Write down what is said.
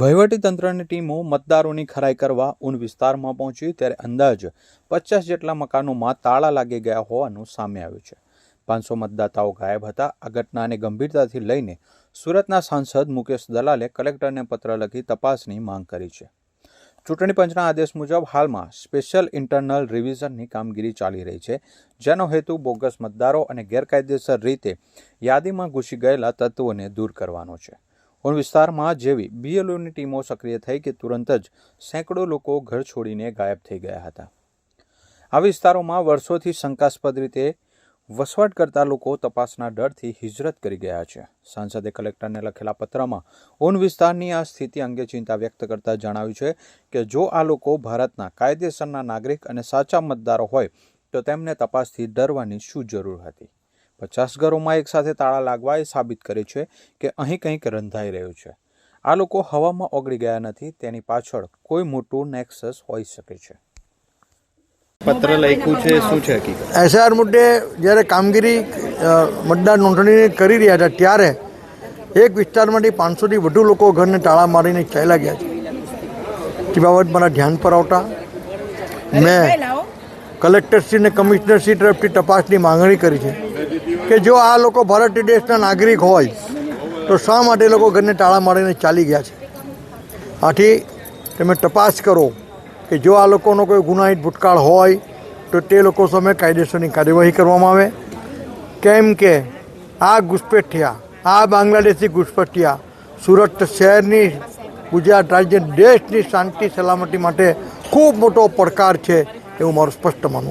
વહીવટીતંત્રની ટીમો મતદારોની ખરાઈ કરવા ઊન વિસ્તારમાં પહોંચી ત્યારે અંદાજ 50 જેટલા મકાનોમાં તાળા લાગી ગયા હોવાનું સામે આવ્યું છે। 500 મતદાતાઓ ગાયબ હતા। આ ઘટનાને ગંભીરતાથી લઈને સુરતના સાંસદ મુકેશ દલાલે કલેક્ટરને પત્ર લખી તપાસની માંગ કરી છે। ચૂંટણી પંચના આદેશ મુજબ હાલમાં સ્પેશિયલ ઇન્ટરનલ રિવિઝનની કામગીરી ચાલી રહી છે, જેનો હેતુ બોગસ મતદારો અને ગેરકાયદેસર રીતે યાદીમાં ઘૂસી ગયેલા તત્વોને દૂર કરવાનો છે। ઊન વિસ્તારમાં જેવી બીએલઓની ટીમો સક્રિય થઈ કે તુરંત જ સેંકડો લોકો ઘર છોડીને ગાયબ થઈ ગયા હતા। આ વિસ્તારોમાં વર્ષોથી શંકાસ્પદ રીતે વસવાટ કરતા લોકો તપાસના ડરથી હિજરત કરી ગયા છે। સાંસદે કલેક્ટરને લખેલા પત્રમાં ઊન વિસ્તારની આ સ્થિતિ અંગે ચિંતા વ્યક્ત કરતા જણાવ્યું છે કે જો આ લોકો ભારતના કાયદેસરના નાગરિક અને સાચા મતદારો હોય તો તેમને તપાસથી ડરવાની શું જરૂર હતી। 50 ઘરોમાં એકસાથે તાળા લાગવા એ સાબિત કરે છે કે અહીં કંઈક રંધાઈ રહ્યું છે। આ લોકો હવામાં ઓગળી ગયા નથી, તેની પાછળ કોઈ મોટું નેક્સસ હોઈ શકે છે। પત્ર લખ્યું છે, શું છે હકીકત? એસઆર મુદ્દે જ્યારે કામગીરી મતદાર નોંધણી કરી રહ્યા હતા ત્યારે એક વિસ્તારમાંથી 500થી વધુ લોકો ઘરને તાળા મારીને ચાલ્યા ગયા છે। તે બાબત મારા ધ્યાન પર આવતા મેં કલેક્ટરશ્રી અને કમિશનરશ્રી તરફથી તપાસની માંગણી કરી છે કે જો આ લોકો ભારત દેશના નાગરિક હોય તો શા માટે લોકો ઘરને તાળા મારીને ચાલી ગયા છે। આથી તમે તપાસ કરો કે જો આ લોકોનો કોઈ ગુનાહિત ભૂતકાળ હોય તો તે લોકો સામે કાયદેસરની કાર્યવાહી કરવામાં આવે, કેમ કે આ ઘૂસપેઠિયા, આ બાંગ્લાદેશી ઘૂસપેઠિયા સુરત શહેરની, ગુજરાત રાજ્ય, દેશની શાંતિ સલામતી માટે ખૂબ મોટો પડકાર છે એવું મારું સ્પષ્ટ માનવું।